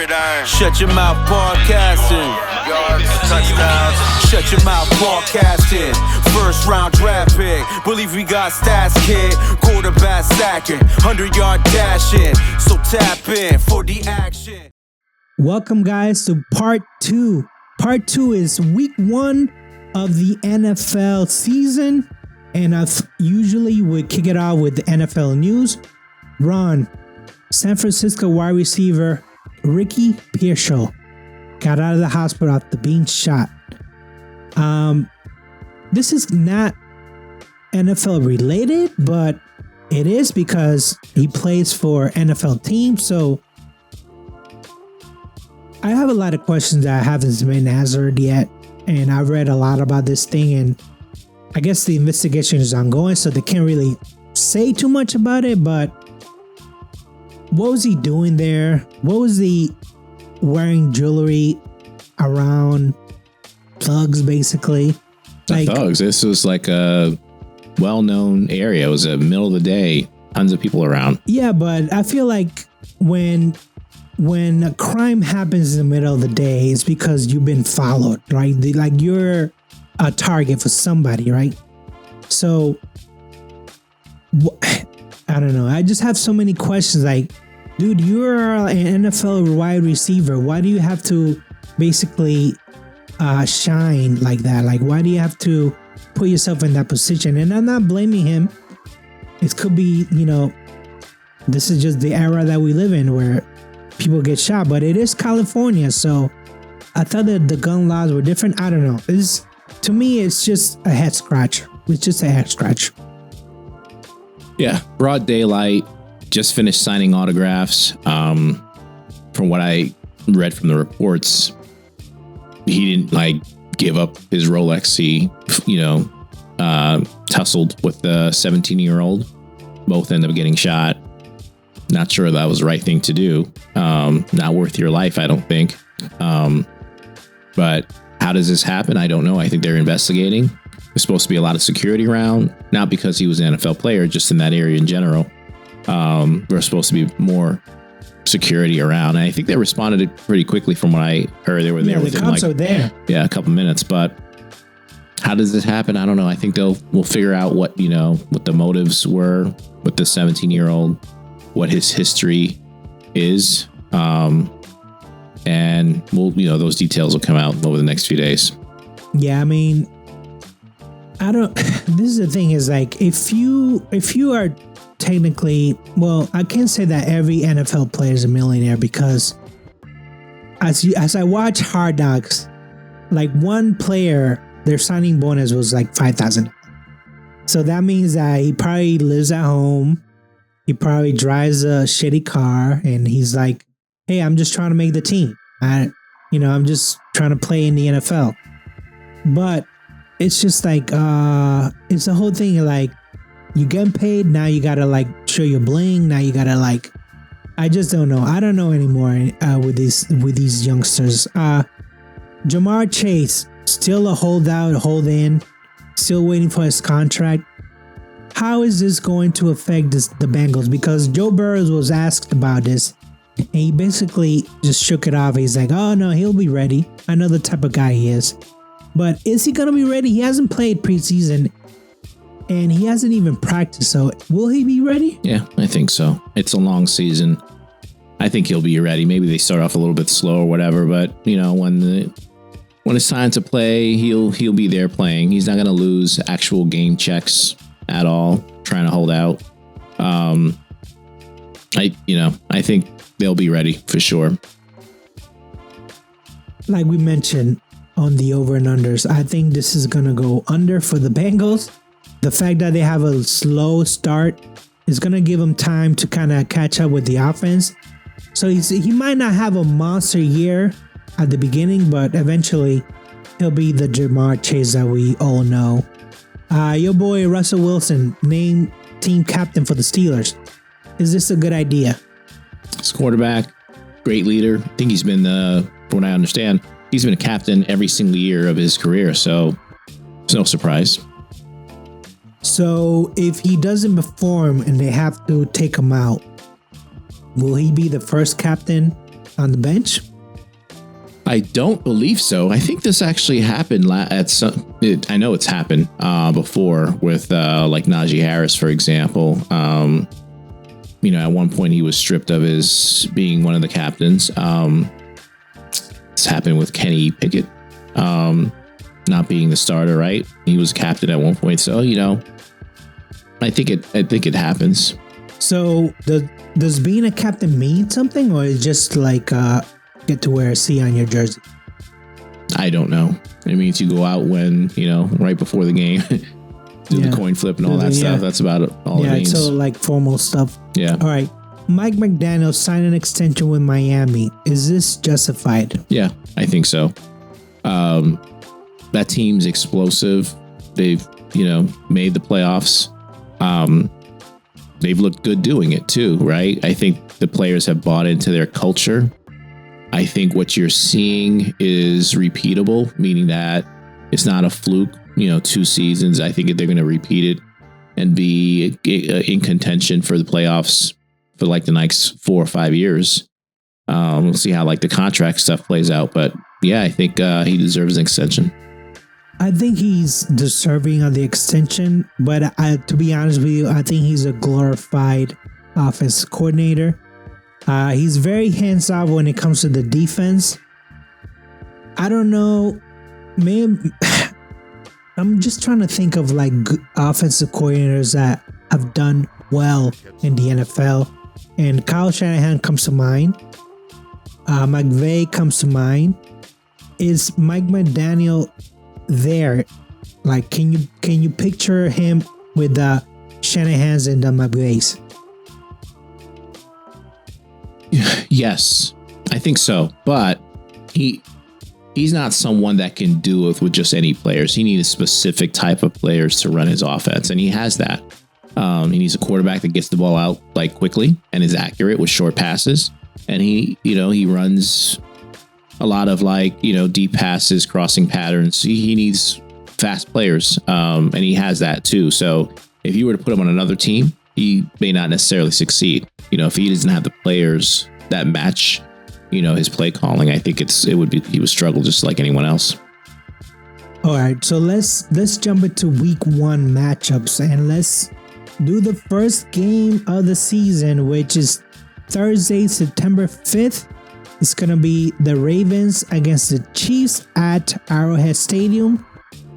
gridiron. Shut your mouth podcasting. Yards, touchdowns. Shut your mouth podcasting. First round draft pick. Believe we got stats, kid. Quarterback sacking. 100-yard dashing. So tap in for the action. Welcome, guys, to part 2. Part 2 is week 1 of the NFL season. And I usually would kick it off with the NFL news. Ron, San Francisco wide receiver Ricky Pearsall got out of the hospital after being shot. This is not NFL related, but it is because he plays for NFL teams. So I have a lot of questions that haven't been answered yet. And I've read a lot about this thing, and I guess the investigation is ongoing, so they can't really say too much about it. But what was he doing there? What was he wearing jewelry around thugs, basically? Like thugs. This was like a well-known area. It was the middle of the day, tons of people around. Yeah, but I feel like when a crime happens in the middle of the day, it's because you've been followed, right? Like you're a target for somebody, right? So I don't know. I just have so many questions. Like, dude, you're an NFL wide receiver. Why do you have to basically shine like that? Like, why do you have to put yourself in that position? And I'm not blaming him. It could be, this is just the era that we live in where people get shot. But it is California, so I thought that the gun laws were different. I don't know. To me, it's just a head scratcher. It's just a head scratcher. Yeah, broad daylight. Just finished signing autographs. From what I read from the reports, he didn't give up his Rolex. He, tussled with the 17-year-old. Both ended up getting shot. Not sure that was the right thing to do. Not worth your life, I don't think. But how does this happen? I don't know. I think they're investigating. There's supposed to be a lot of security around, not because he was an NFL player, just in that area in general. There's supposed to be more security around. And I think they responded pretty quickly from what I heard. They were there. Yeah, the cops are there. Yeah, a couple minutes. But how does this happen? I don't know. I think we'll figure out what the motives were with the 17-year-old, what his history is. And those details will come out over the next few days. Yeah, I mean, this is the thing is if you are technically, well, I can't say that every NFL player is a millionaire, because as I watch Hard Knocks, one player, their signing bonus was $5,000. So that means that he probably lives at home. He probably drives a shitty car, and he's like, hey, I'm just trying to make the team. I'm just trying to play in the NFL. But it's just it's the whole thing. You getting paid, now you gotta show your bling. Now you gotta I just don't know. I don't know anymore with these youngsters. Jamar Chase, still a holdout, hold in, still waiting for his contract. How is this going to affect the Bengals? Because Joe Burrow was asked about this, and he basically just shook it off. He's like, oh no, he'll be ready. I know the type of guy he is. But is he going to be ready? He hasn't played preseason, and he hasn't even practiced. So will he be ready? Yeah, I think so. It's a long season. I think he'll be ready. Maybe they start off a little bit slow or whatever, but when it's time to play, he'll be there playing. He's not going to lose actual game checks at all, trying to hold out. I think they'll be ready for sure. Like we mentioned on the over and unders, I think this is going to go under for the Bengals. The fact that they have a slow start is going to give them time to kind of catch up with the offense. So he might not have a monster year at the beginning, but eventually he'll be the Jamar Chase that we all know. Your boy Russell Wilson named team captain for the Steelers. Is this a good idea? He's quarterback, great leader. I think he's been, from what I understand, he's been a captain every single year of his career, so it's no surprise. So if he doesn't perform and they have to take him out, will he be the first captain on the bench? I don't believe so. I think this actually happened at some. I know it's happened before with like Najee Harris, for example. At one point he was stripped of his being one of the captains. This happened with Kenny Pickett not being the starter, right? He was captain at one point, so I think it happens. So does being a captain mean something, or is just like get to wear a C on your jersey? I don't know. It means you go out when, right before the game, do the coin flip and all that stuff. That's about it. All it means. So like formal stuff. Yeah. All right. Mike McDaniel signed an extension with Miami. Is this justified? Yeah, I think so. That team's explosive. They've, made the playoffs. They've looked good doing it too, right? I think the players have bought into their culture. I think what you're seeing is repeatable, meaning that it's not a fluke, 2 seasons. I think they're going to repeat it and be in contention for the playoffs for like the next 4 or 5 years. We'll see how like the contract stuff plays out. But yeah, I think he deserves an extension. I think he's deserving of the extension, but to be honest with you, I think he's a glorified offense coordinator. He's very hands-off when it comes to the defense. I don't know, man. I'm just trying to think of like offensive coordinators that have done well in the NFL, and Kyle Shanahan comes to mind. McVay comes to mind. Is Mike McDaniel there? Like, can you picture him with the Shanahans and the McVays? Yes, I think so. But he's not someone that can do it with just any players. He needs a specific type of players to run his offense, and he has that. He needs a quarterback that gets the ball out like quickly and is accurate with short passes. And he runs a lot of like, deep passes, crossing patterns. He needs fast players, and he has that too. So if you were to put him on another team, he may not necessarily succeed. If he doesn't have the players that match, his play calling, I think he would struggle just like anyone else. All right, so let's jump into week 1 matchups, and let's do the first game of the season, which is Thursday, September 5th. It's going to be the Ravens against the Chiefs at Arrowhead Stadium.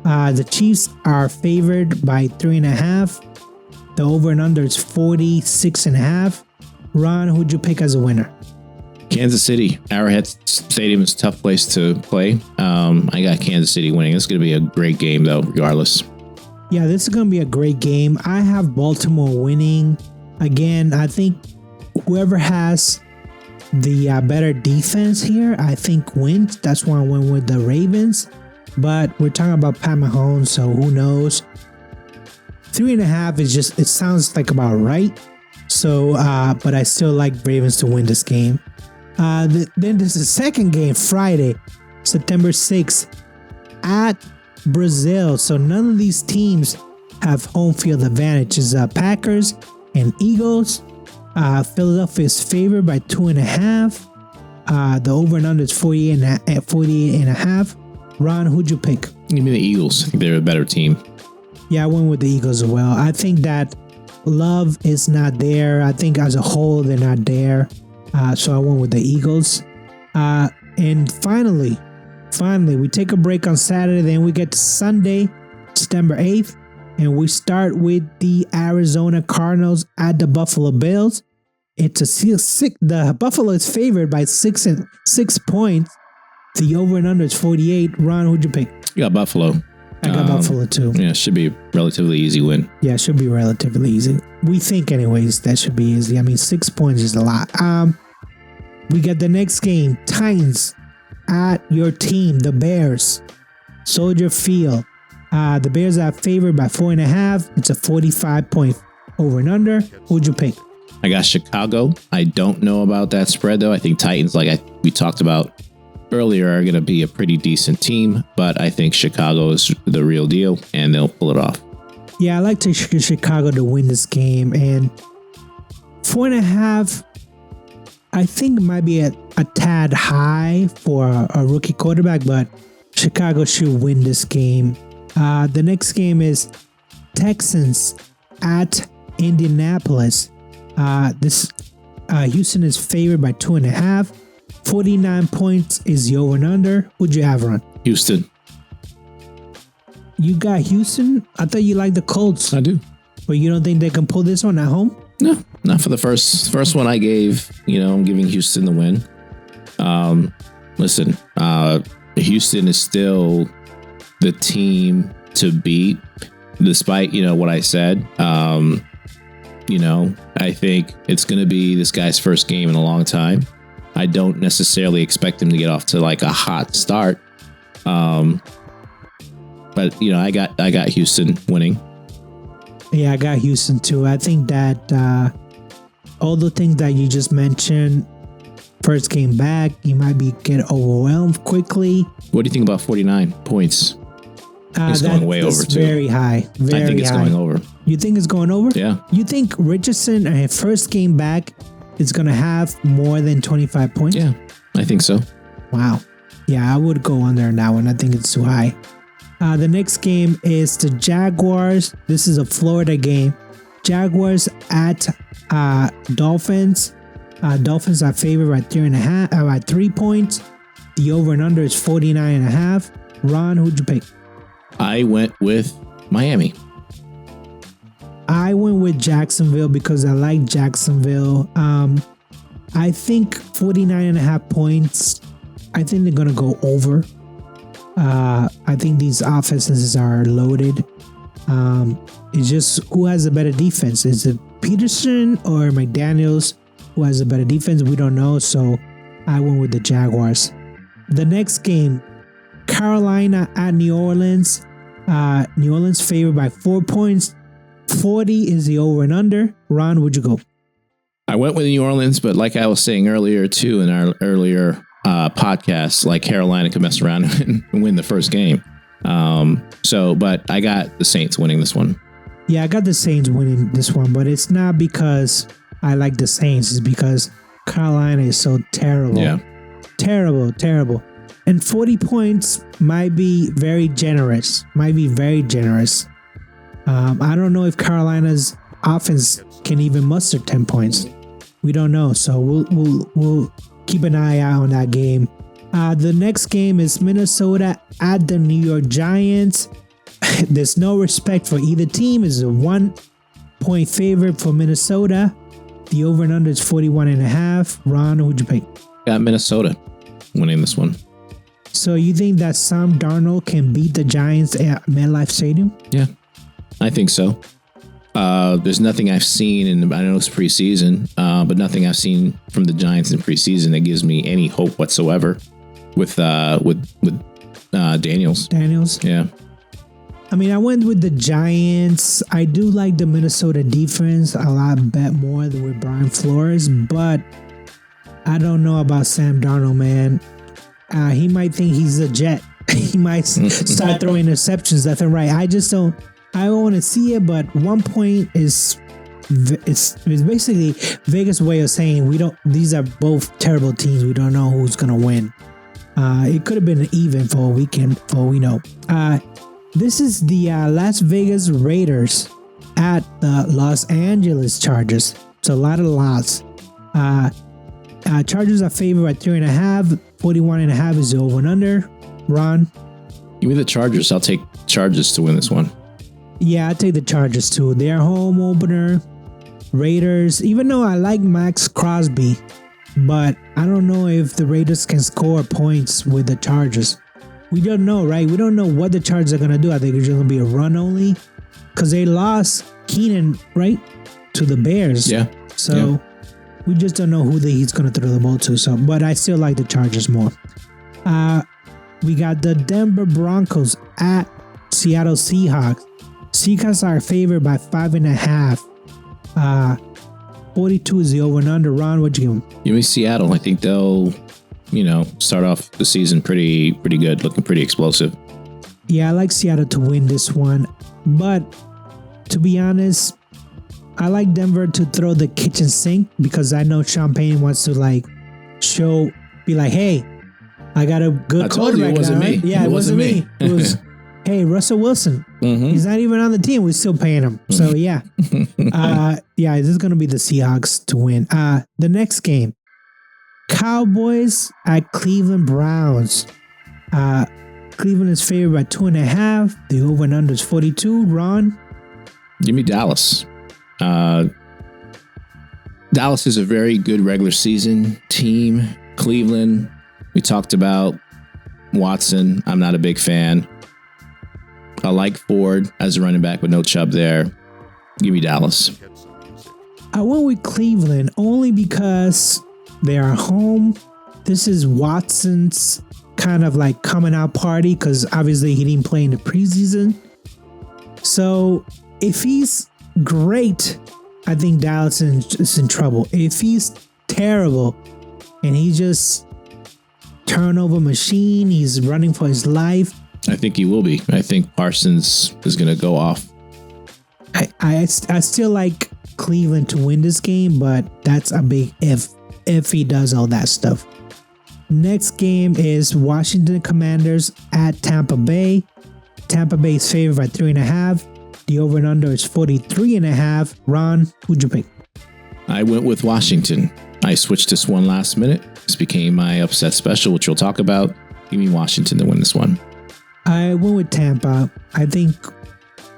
The Chiefs are favored by 3.5. The over and under is 46.5. Ron, who'd you pick as a winner? Kansas City. Arrowhead Stadium is a tough place to play. I got Kansas City winning. It's going to be a great game, though, regardless. Yeah, this is going to be a great game. I have Baltimore winning. Again, I think whoever has the better defense here, I think wins. That's why I went with the Ravens. But we're talking about Pat Mahomes, so who knows? 3.5 is just, it sounds like about right. So, but I still like Ravens to win this game. Then there's the second game, Friday, September 6th at Brazil. So none of these teams have home field advantage. It's Packers and Eagles. Philadelphia is favored by 2.5. The over and under is 48.5. Ron, who'd you pick? Give me the Eagles. I think they're a better team. Yeah, I went with the Eagles as well. I think that Love is not there. I think as a whole, they're not there. So I went with the Eagles. And finally, we take a break on Saturday. Then we get to Sunday, September 8th. And we start with the Arizona Cardinals at the Buffalo Bills. It's the Buffalo is favored by 6 points. The over and under is 48. Ron, who'd you pick? You got Buffalo. I got Buffalo too. Yeah, it should be a relatively easy win. Yeah, it should be relatively easy. We think anyways that should be easy. I mean, 6 points is a lot. We got the next game, Titans at your team, the Bears. Soldier Field. The Bears are favored by 4.5. It's a 45-point over and under. Who'd you pick? I got Chicago. I don't know about that spread though. I think Titans, like we talked about earlier, are going to be a pretty decent team, but I think Chicago is the real deal and they'll pull it off. Yeah, I like to Chicago to win this game, and 4.5. I think it might be a tad high for a rookie quarterback, but Chicago should win this game. The next game is Texans at Indianapolis. Houston is favored by 2.5. 49 points is the over and under. Who'd you have, Ron? Houston. You got Houston? I thought you liked the Colts. I do. But you don't think they can pull this one at home? No, not for the first one I gave. I'm giving Houston the win. Listen, Houston is still the team to beat, despite what I said. I think it's going to be this guy's first game in a long time. I don't necessarily expect him to get off to like a hot start. But I got Houston winning. Yeah, I got Houston too. I think that all the things that you just mentioned, first game back, you might get overwhelmed quickly. What do you think about 49 points? It's going way over too. Very high. Very I think it's high. going over. You think it's going over? Yeah. You think Richardson, first game back, is going to have more than 25 points? Yeah, I think so. Wow. Yeah, I would go under on that one. I think it's too high. The next game is the Jaguars. This is a Florida game. Jaguars at Dolphins. Dolphins are favored by 3 points. The over and under is 49.5. Ron, who'd you pick? I went with Miami. I went with Jacksonville because I like Jacksonville. I think 49.5 points. I think they're going to go over. I think these offenses are loaded. It's just who has a better defense? Is it Peterson or McDaniels who has a better defense? We don't know. So I went with the Jaguars. The next game, Carolina at New Orleans. New Orleans favored by 4 points. 40 is the over and under. Ron, would you go? I went with New Orleans, but like I was saying earlier too in our earlier podcasts, like Carolina could mess around and win the first game. But I got the Saints winning this one. Yeah, I got the Saints winning this one, but it's not because I like the Saints. It's because Carolina is so terrible. Yeah. Terrible. And 40 points might be very generous. I don't know if Carolina's offense can even muster 10 points. We don't know. So we'll keep an eye out on that game. The next game is Minnesota at the New York Giants. There's no respect for either team. It's a 1 point favorite for Minnesota. The over and under is 41.5. Ron, who'd you pick? Got Minnesota winning this one. So you think that Sam Darnold can beat the Giants at MetLife Stadium? Yeah, I think so. There's nothing I've seen, and I know it's preseason, but nothing I've seen from the Giants in preseason that gives me any hope whatsoever with Daniels. Yeah. I mean, I went with the Giants. I do like the Minnesota defense a lot more than with Brian Flores, but I don't know about Sam Darnold, man. He might think he's a Jet. He might start throwing interceptions left and right. I don't want to see it, but 1 point is basically Vegas' way of saying these are both terrible teams. We don't know who's going to win. It could have been an even for a weekend, for all we know. This is the Las Vegas Raiders at the Los Angeles Chargers. It's a lot of lots. Chargers are favored by 3.5. 41.5 is the over and under. Ron? Give me the Chargers. I'll take Chargers to win this one. Yeah, I'll take the Chargers too. Their home opener. Raiders. Even though I like Max Crosby, but I don't know if the Raiders can score points with the Chargers. We don't know, right? We don't know what the Chargers are going to do. I think it's going to be a run only because they lost Keenan, right, to the Bears. Yeah. So we just don't know who he's going to throw the ball to. But I still like the Chargers more. We got the Denver Broncos at Seattle Seahawks. Seahawks are favored by 5.5. 42 is the over and under. Ron, what'd you give them? Give me Seattle. I think they'll, start off the season pretty good, looking pretty explosive. Yeah, I like Seattle to win this one. But to be honest, I like Denver to throw the kitchen sink because I know Champagne wants to like be like, hey, I got a good I told you quarterback it wasn't now, right? me. Yeah, it wasn't me. It was, hey, Russell Wilson. He's not even on the team. We're still paying him. So yeah, this is gonna be the Seahawks to win. The next game, Cowboys at Cleveland Browns. Cleveland is favored by 2.5. The over and under is 42. Ron, give me Dallas. Dallas is a very good regular season team. Cleveland, we talked about Watson. I'm not a big fan. I like Ford as a running back with no Chubb there. Give me Dallas. I went with Cleveland only because they are home. This is Watson's kind of like coming out party because obviously he didn't play in the preseason. So if he's great, I think Dallas is in trouble. If he's terrible and he just turnover machine, he's running for his life. I think he will be. I think Parsons is going to go off. I still like Cleveland to win this game, but that's a big if he does all that stuff. Next game is Washington Commanders at Tampa Bay. Tampa Bay is favored by 3.5. The over and under is 43.5. Ron, who'd you pick? I went with Washington. I switched this one last minute. This became my upset special, which we'll talk about. Give me Washington to win this one. I went with Tampa. I think,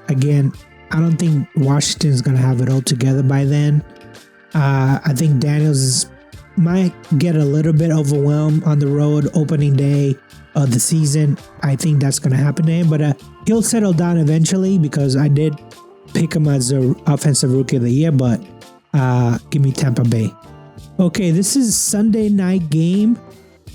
again, I don't think Washington is going to have it all together by then. I think Daniels might get a little bit overwhelmed on the road opening day of the season. I think that's going to happen to him, but he'll settle down eventually because I did pick him as the offensive rookie of the year, but give me Tampa Bay. Okay, this is Sunday night game.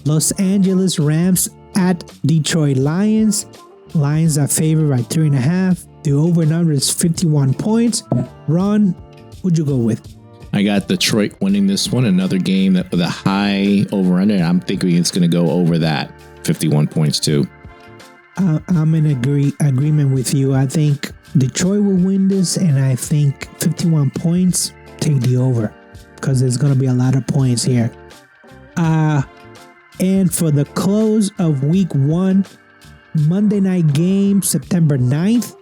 Los Angeles Rams at Detroit Lions. Lions are favored by 3.5. The over and under is 51 points. Ron, who'd you go with? I got Detroit winning this one. Another game that with a high over under. I'm thinking it's going to go over that 51 points too. I'm in agreement with you. I think Detroit will win this, and I think 51 points take the over because there's going to be a lot of points here. And for the close of week 1, Monday night game, September 9th,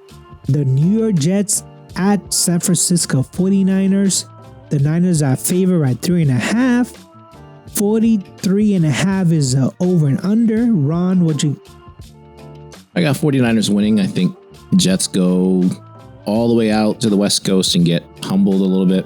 the New York Jets at San Francisco 49ers. The Niners are favored by 3.5. 43.5 is over and under. Ron, what'd you? I got 49ers winning. I think Jets go all the way out to the West Coast and get humbled a little bit.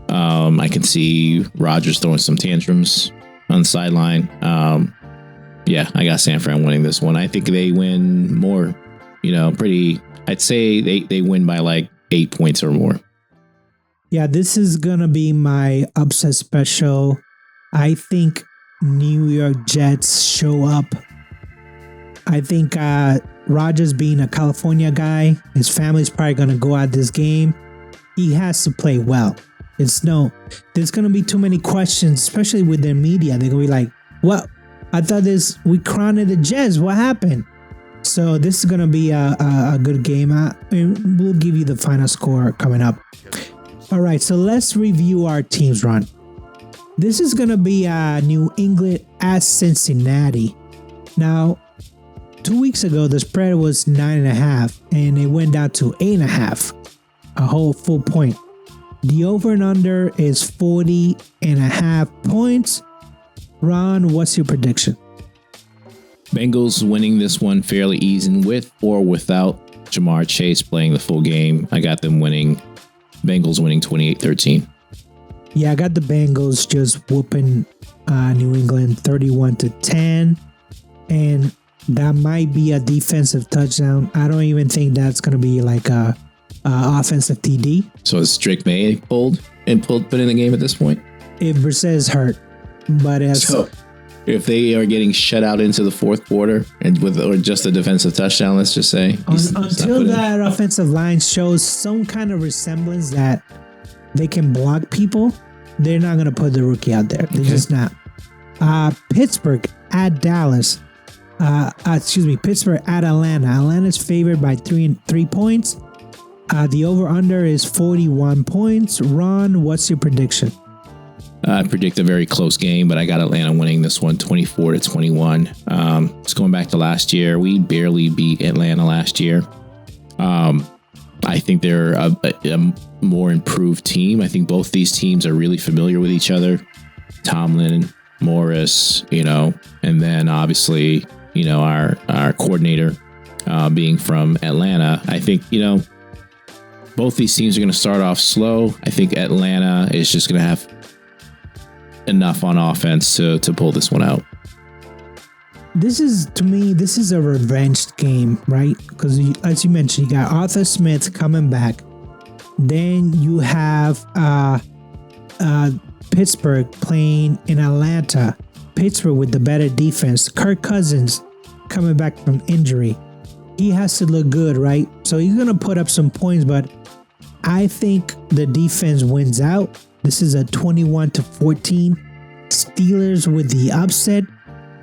I can see Rodgers throwing some tantrums on the sideline. I got San Fran winning this one. I think they win more, pretty. I'd say they win by like 8 points or more. Yeah, this is going to be my upset special. I think New York Jets show up. I think Rodgers being a California guy, his family's probably going to go at this game. He has to play well. There's going to be too many questions, especially with their media. They're going to be like, what? I thought we crowned the Jets. What happened? So this is going to be a good game. We'll give you the final score coming up. All right, so let's review our teams, Ron. This is going to be New England at Cincinnati. Now, 2 weeks ago, the spread was 9.5, and it went down to 8.5, a whole full point. The over and under is 40.5 points. Ron, what's your prediction? Bengals winning this one fairly easy with or without Jamar Chase playing the full game. I got them winning. Bengals winning 28-13. Yeah, I got the Bengals just whooping New England 31-10. And that might be a defensive touchdown. I don't even think that's going to be like a offensive TD. So is Drake May put in the game at this point? If Brissett is hurt. But if they are getting shut out into the fourth quarter or just a defensive touchdown, let's just say. Until that offensive line shows some kind of resemblance that they can block people, they're not going to put the rookie out there. They're just not. Pittsburgh at Dallas. Pittsburgh at Atlanta. Atlanta's favored by 3 points. The over-under is 41 points. Ron, what's your prediction? I predict a very close game, but I got Atlanta winning this one 24-21. Just going back to last year, we barely beat Atlanta last year. I think they're a more improved team. I think both these teams are really familiar with each other. Tomlin, Morris, and then obviously, our coordinator being from Atlanta. I think, both these teams are going to start off slow. I think Atlanta is just going to have enough on offense to pull this one out. This is a revenge game, right? Because as you mentioned, you got Arthur Smith coming back. Then you have Pittsburgh playing in Atlanta. Pittsburgh with the better defense. Kirk Cousins coming back from injury. He has to look good, right? So he's going to put up some points, but I think the defense wins out. This is a 21-14. Steelers with the upset.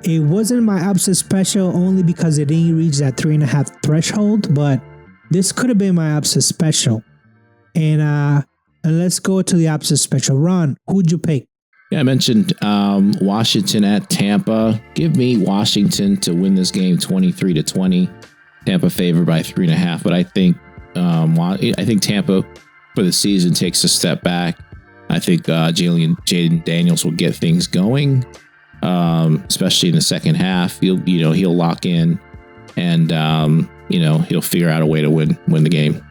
It wasn't my upset special only because it didn't reach that 3.5 threshold, but this could have been my upset special. And let's go to the upset special. Ron, who'd you pick? Yeah, I mentioned Washington at Tampa. Give me Washington to win this game 23-20. Tampa favored by 3.5, but I think Tampa for the season takes a step back. I think Jaden Daniels will get things going, especially in the second half. He'll lock in, and he'll figure out a way to win the game.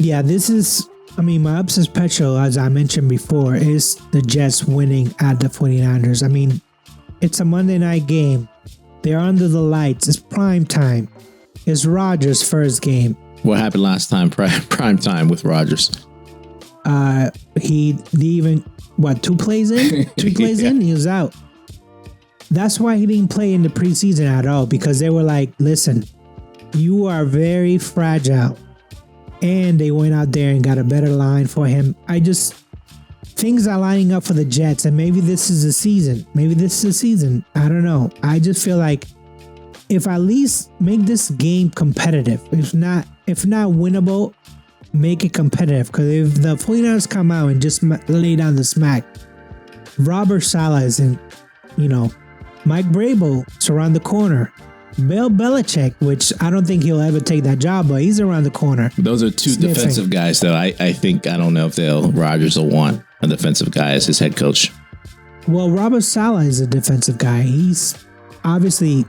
Yeah, my upset special, as I mentioned before, is the Jets winning at the 49ers. It's a Monday night game. They're under the lights. It's prime time. It's Rodgers' first game. What happened last time? Prime time with Rodgers. He even 2 plays in? 3 plays in? He was out. That's why he didn't play in the preseason at all, because they were like, listen, you are very fragile. And they went out there and got a better line for him. Things are lining up for the Jets, and maybe this is the season. I don't know. I just feel like if at least make this game competitive, if not winnable, make it competitive. Because if the 49ers come out and just lay down the smack, Robert Saleh is in, Mike Vrabel's around the corner. Bill Belichick, which I don't think he'll ever take that job, but he's around the corner. Those are two defensive guys that I think, I don't know if Rodgers will want a defensive guy as his head coach. Well, Robert Saleh is a defensive guy. He's obviously...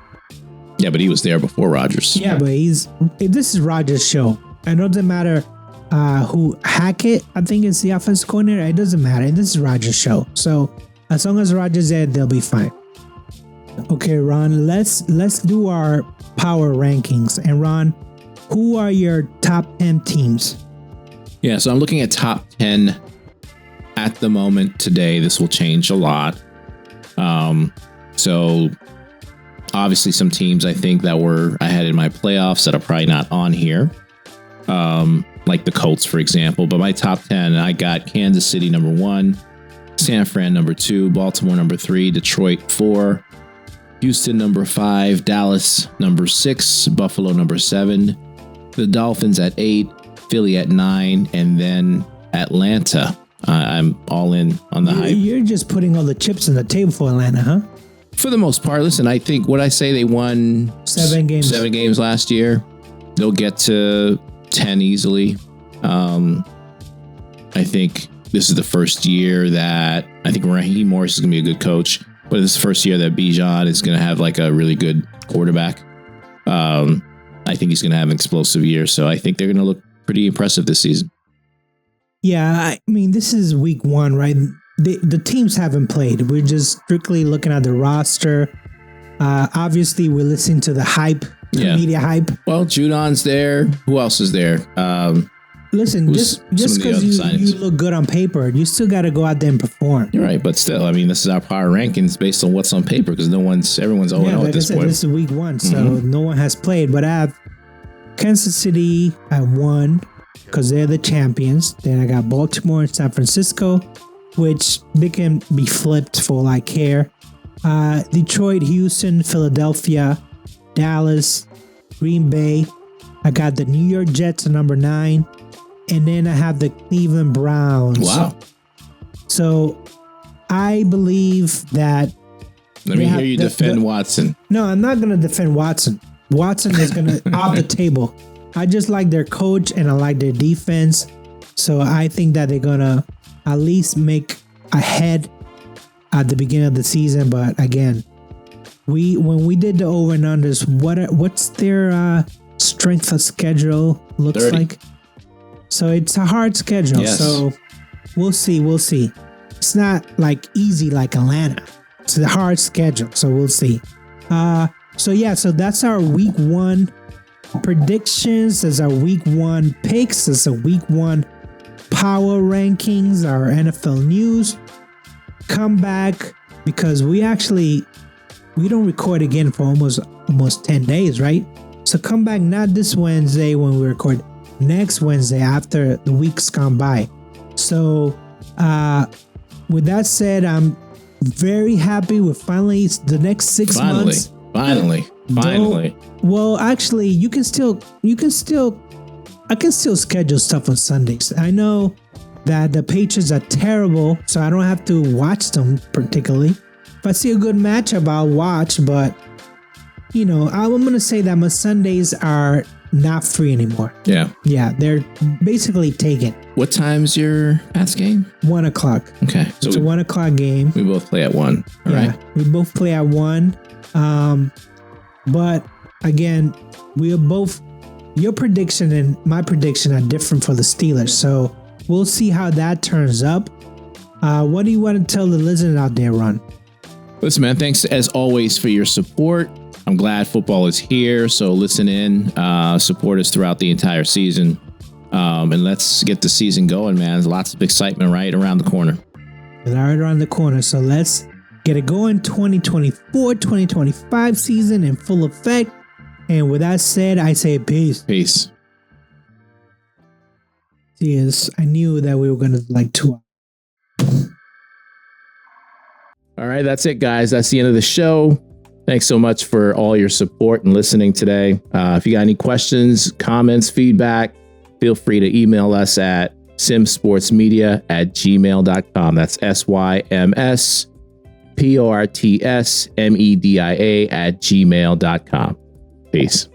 Yeah, but he was there before Rodgers. Yeah, but this is Rodgers' show. It doesn't matter who Hackett, I think, is the offensive coordinator. It doesn't matter. This is Rodgers' show. So as long as Rodgers is there, they'll be fine. Okay, Ron, let's do our power rankings. And Ron, who are your top 10 teams? Yeah, so I'm looking at top 10 at the moment today. This will change a lot. So obviously some teams I think that were ahead in my playoffs that are probably not on here. Like the Colts, for example. But my top 10, I got Kansas City number 1, San Fran number 2, Baltimore number 3, Detroit 4, Houston number 5, Dallas number 6, Buffalo number 7, the Dolphins at 8, Philly at 9, and then Atlanta. I'm all in on the hype. You're just putting all the chips on the table for Atlanta, huh? For the most part. Listen, I think they won 7 games. 7 games last year. They'll get to 10 easily. I think this is the first year that I think Raheem Morris is going to be a good coach. But this is the first year that Bijan is going to have like a really good quarterback. I think he's going to have an explosive year. So I think they're going to look pretty impressive this season. Yeah, this is week 1, right? The teams haven't played. We're just strictly looking at the roster. Obviously, we're listening to the hype, media hype. Well, Judon's there. Who else is there? Listen, just because you look good on paper, you still got to go out there and perform. You're right, but still, this is our power rankings based on what's on paper because everyone's 0-0 at this point. This is week 1, so no one has played. But I have Kansas City at 1 because they're the champions. Then I got Baltimore and San Francisco, which they can be flipped for all I care. Detroit, Houston, Philadelphia, Dallas, Green Bay, I got the New York Jets at number 9. And then I have the Cleveland Browns. Wow. So I believe that. Let me hear you defend Watson. No, I'm not going to defend Watson. Watson is going to off the table. I just like their coach and I like their defense. So I think that they're going to at least make ahead at the beginning of the season. But again, when we did the over and unders, what's their strength of schedule looks 30. like? So it's a hard schedule. Yes. So we'll see. It's not like easy like Atlanta. It's a hard schedule. So we'll see. So that's our week 1 predictions. There's our week 1 picks. There's a week 1 power rankings, our NFL news. Come back because we don't record again for almost 10 days, right? So come back not this Wednesday when we record, next Wednesday after the week's gone by. So with that said, I'm very happy with finally the next 6 months. Finally. Well, actually, I can still schedule stuff on Sundays. I know that the Patriots are terrible, so I don't have to watch them particularly. If I see a good matchup, I'll watch, but I'm going to say that my Sundays are not free anymore. Yeah. Yeah, they're basically taken. What time's your Pats game? 1 o'clock. Okay. So it's a 1 o'clock game. We both play at 1. All right. We both play at 1. But again, your prediction and my prediction are different for the Steelers. So we'll see how that turns up. What do you want to tell the listeners out there, Ron? Listen, man, thanks as always for your support. I'm glad football is here. So listen in, support us throughout the entire season. And let's get the season going, man. There's lots of excitement right around the corner. It's right around the corner. So let's get it going. 2024-2025 season in full effect. And with that said, I say peace. Peace. Yes, I knew that we were going to like 2 hours. All right, that's it, guys. That's the end of the show. Thanks so much for all your support and listening today. If you got any questions, comments, feedback, feel free to email us at simsportsmedia@gmail.com. That's SYMSPORTSMEDIA@gmail.com. Peace.